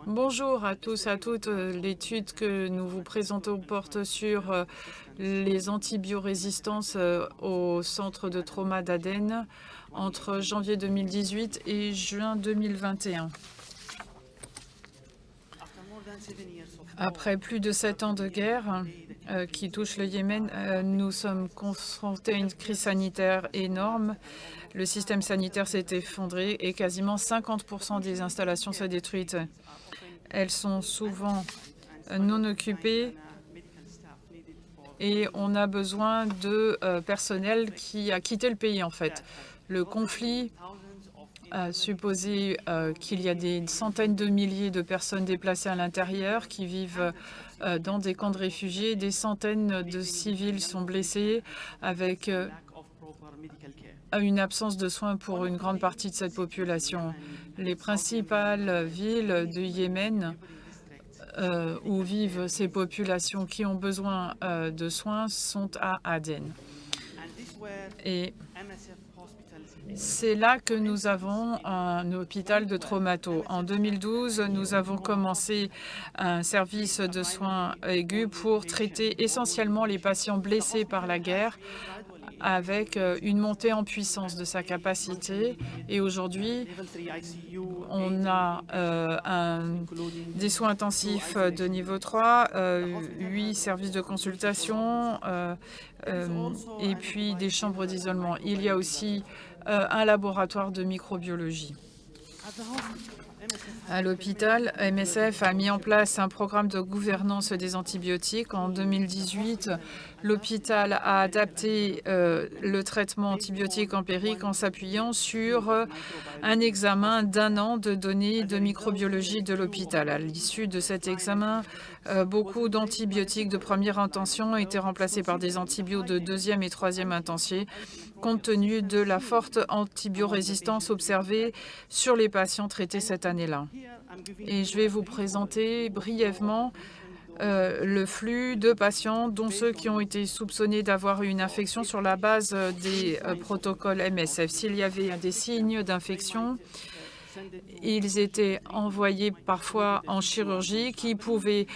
Bonjour à tous, à toutes. L'étude que nous vous présentons porte sur les antibiorésistances au centre de trauma d'Aden entre janvier 2018 et juin 2021. Après plus de 7 ans de guerre qui touche le Yémen, nous sommes confrontés à une crise sanitaire énorme. Le système sanitaire s'est effondré et quasiment 50% des installations sont détruites. Elles sont souvent non occupées et on a besoin de personnel qui a quitté le pays en fait. Le conflit a supposé qu'il y a des centaines de milliers de personnes déplacées à l'intérieur qui vivent dans des camps de réfugiés. Des centaines de civils sont blessés avec une absence de soins pour une grande partie de cette population. Les principales villes du Yémen où vivent ces populations qui ont besoin de soins sont à Aden. Et c'est là que nous avons un hôpital de traumato. En 2012, nous avons commencé un service de soins aigus pour traiter essentiellement les patients blessés par la guerre avec une montée en puissance de sa capacité. Et aujourd'hui, on a des soins intensifs de niveau 3, 8 services de consultation et puis des chambres d'isolement. Il y a aussi un laboratoire de microbiologie. À l'hôpital, MSF a mis en place un programme de gouvernance des antibiotiques. En 2018, l'hôpital a adapté le traitement antibiotique empirique en s'appuyant sur un examen d'1 an de données de microbiologie de l'hôpital. À l'issue de cet examen, beaucoup d'antibiotiques de première intention ont été remplacés par des antibiotiques de deuxième et troisième intention, compte tenu de la forte antibiorésistance observée sur les patients traités cette année-là. Et je vais vous présenter brièvement le flux de patients, dont ceux qui ont été soupçonnés d'avoir une infection sur la base des protocoles MSF. S'il y avait des signes d'infection, ils étaient envoyés parfois en chirurgie qui pouvait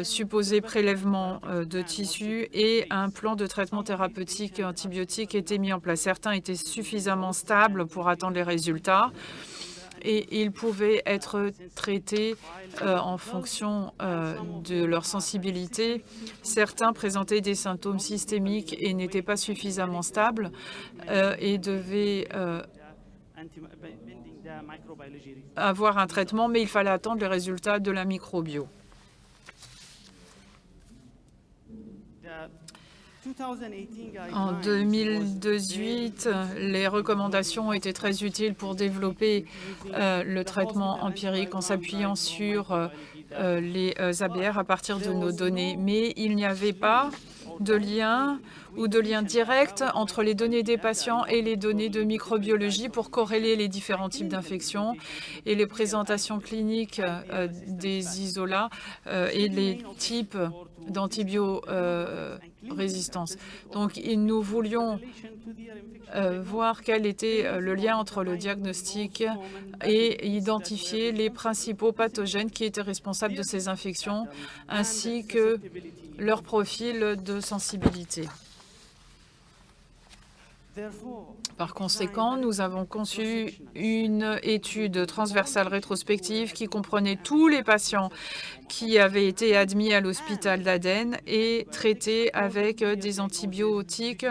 supposer prélèvement de tissus et un plan de traitement thérapeutique antibiotique était mis en place. Certains étaient suffisamment stables pour attendre les résultats et ils pouvaient être traités en fonction de leur sensibilité. Certains présentaient des symptômes systémiques et n'étaient pas suffisamment stables et devaient avoir un traitement, mais il fallait attendre les résultats de la microbio. En 2018, les recommandations ont été très utiles pour développer le traitement empirique en s'appuyant sur les ABR à partir de nos données. Mais il n'y avait pas de lien ou de lien direct entre les données des patients et les données de microbiologie pour corréler les différents types d'infections et les présentations cliniques des isolats et les types d'antibiorésistance. Donc, nous voulions voir quel était le lien entre le diagnostic et identifier les principaux pathogènes qui étaient responsables de ces infections, ainsi que leur profil de sensibilité. Par conséquent, nous avons conçu une étude transversale rétrospective qui comprenait tous les patients qui avaient été admis à l'hôpital d'Aden et traités avec des antibiotiques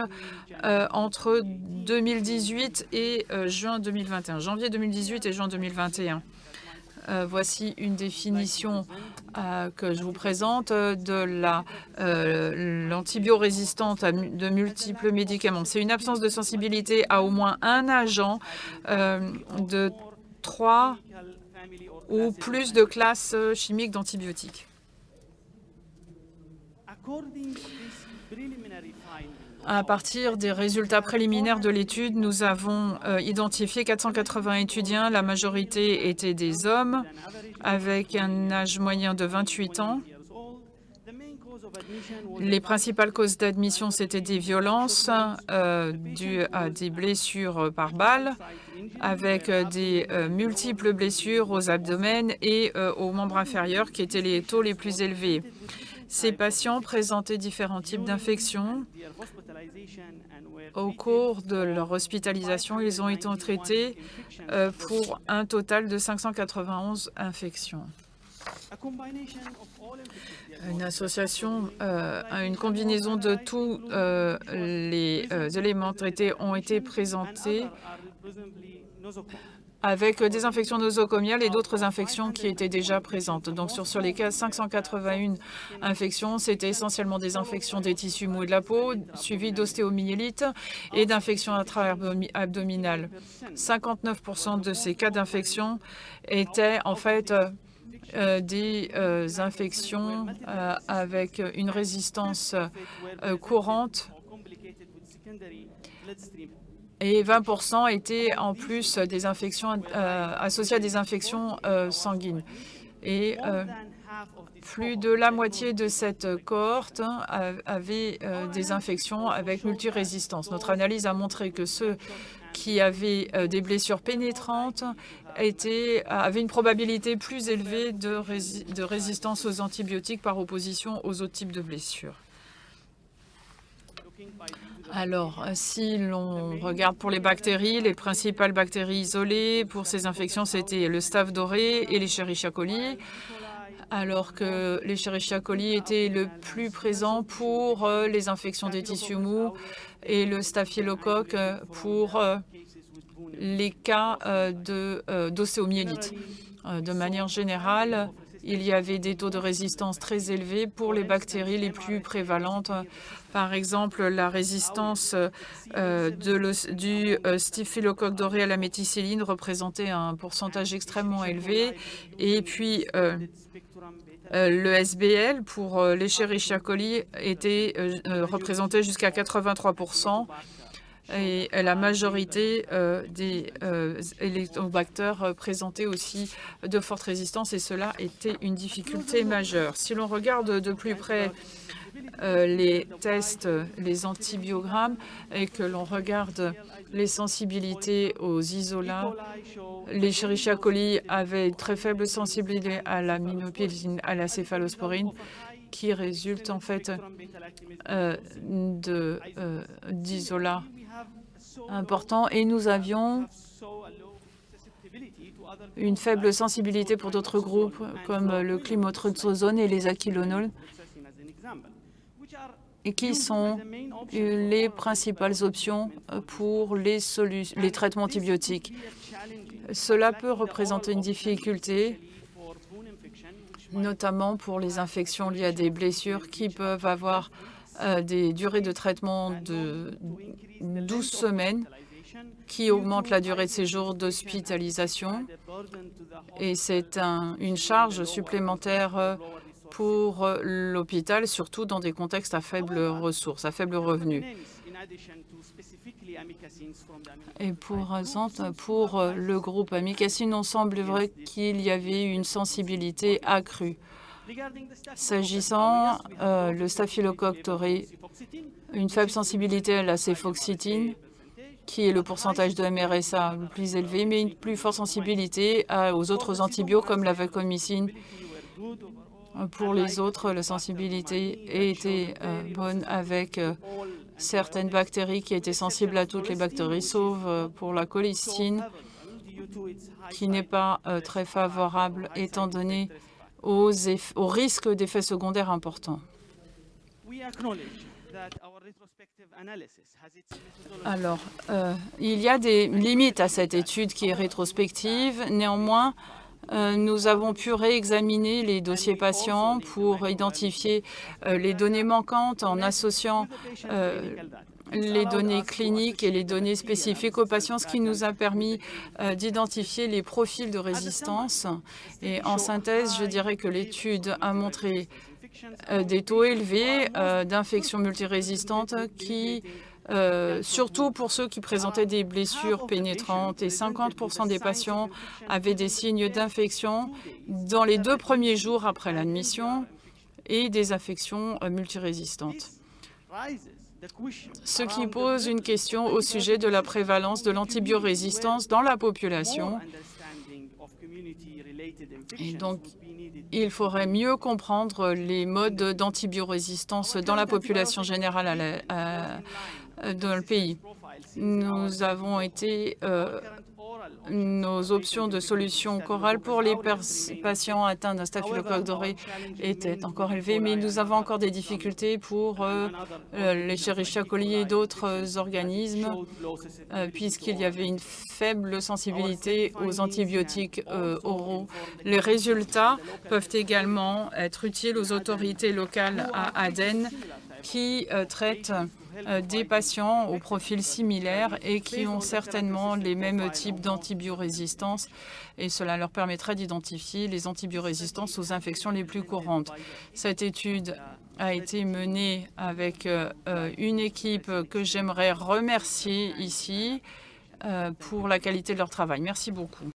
entre 2018 et juin 2021, janvier 2018 et juin 2021. Voici une définition que je vous présente de l'antibiorésistance de multiples médicaments. C'est une absence de sensibilité à au moins un agent de 3 ou plus de classes chimiques d'antibiotiques. À partir des résultats préliminaires de l'étude, nous avons identifié 480 étudiants. La majorité étaient des hommes avec un âge moyen de 28 ans. Les principales causes d'admission, c'était des violences dues à des blessures par balle, avec des multiples blessures aux abdomens et aux membres inférieurs qui étaient les taux les plus élevés. Ces patients présentaient différents types d'infections. Au cours de leur hospitalisation, ils ont été traités pour un total de 591 infections. Une combinaison de tous les éléments traités ont été présentés avec des infections nosocomiales et d'autres infections qui étaient déjà présentes. Donc sur les cas 581 infections, c'était essentiellement des infections des tissus mous et de la peau, suivies d'ostéomyélite et d'infections intra-abdominales. 59% de ces cas d'infection étaient en fait des infections avec une résistance courante et 20% étaient en plus des infections associées à des infections sanguines. Et plus de la moitié de cette cohorte avait des infections avec multirésistance. Notre analyse a montré que ceux qui avaient des blessures pénétrantes avaient une probabilité plus élevée de résistance aux antibiotiques par opposition aux autres types de blessures. Alors, si l'on regarde pour les bactéries, les principales bactéries isolées pour ces infections, c'était le staph doré et l'Escherichia coli, alors que l'Escherichia coli était le plus présent pour les infections des tissus mous et le staphylocoque pour les cas d'ostéomyélite. De manière générale, il y avait des taux de résistance très élevés pour les bactéries les plus prévalentes. Par exemple, la résistance du staphylocoque doré à la méticilline représentait un pourcentage extrêmement élevé. Et puis, le SBL pour l'Escherichia coli représentait jusqu'à 83%. Et la majorité des hélicobactères présentaient aussi de fortes résistances et cela était une difficulté majeure. Si l'on regarde de plus près les tests, les antibiogrammes et que l'on regarde les sensibilités aux isolats, l'Escherichia coli avait une très faible sensibilité à la minopénicilline, à la céphalosporine, qui résulte en fait d'isolats importants. Et nous avions une faible sensibilité pour d'autres groupes comme le climotrazone et les aquilonol, et qui sont les principales options pour les traitements antibiotiques. Cela peut représenter une difficulté, notamment pour les infections liées à des blessures qui peuvent avoir des durées de traitement de 12 semaines, qui augmentent la durée de séjour d'hospitalisation. Et c'est une charge supplémentaire pour l'hôpital, surtout dans des contextes à faibles ressources, à faible revenu. Et pour le groupe amikacine, on semblerait qu'il y avait une sensibilité accrue. S'agissant le staphylocoque doré, une faible sensibilité à la céfoxytine, qui est le pourcentage de MRSA le plus élevé, mais une plus forte sensibilité aux autres antibiotiques comme la vancomycine. Pour les autres, la sensibilité était bonne avec certaines bactéries qui étaient sensibles à toutes les bactéries, sauf pour la colistine, qui n'est pas très favorable étant donné au risque d'effets secondaires importants. Alors, il y a des limites à cette étude qui est rétrospective. Néanmoins, nous avons pu réexaminer les dossiers patients pour identifier les données manquantes en associant les données cliniques et les données spécifiques aux patients, ce qui nous a permis d'identifier les profils de résistance. Et en synthèse, je dirais que l'étude a montré des taux élevés d'infections multirésistantes surtout pour ceux qui présentaient des blessures pénétrantes, et 50% des patients avaient des signes d'infection dans les 2 premiers jours après l'admission et des infections multirésistantes. ce qui pose une question au sujet de la prévalence de l'antibiorésistance dans la population. Et donc, il faudrait mieux comprendre les modes d'antibiorésistance dans la population générale dans le pays. Nous avons été nos options de solutions chorales pour les patients atteints d'un staphylocoque doré étaient encore élevées, mais nous avons encore des difficultés pour les Escherichia coli et d'autres organismes, puisqu'il y avait une faible sensibilité aux antibiotiques oraux. Les résultats peuvent également être utiles aux autorités locales à Aden qui traitent des patients au profil similaire et qui ont certainement les mêmes types d'antibiorésistance, et cela leur permettra d'identifier les antibiorésistance aux infections les plus courantes. Cette étude a été menée avec une équipe que j'aimerais remercier ici pour la qualité de leur travail. Merci beaucoup.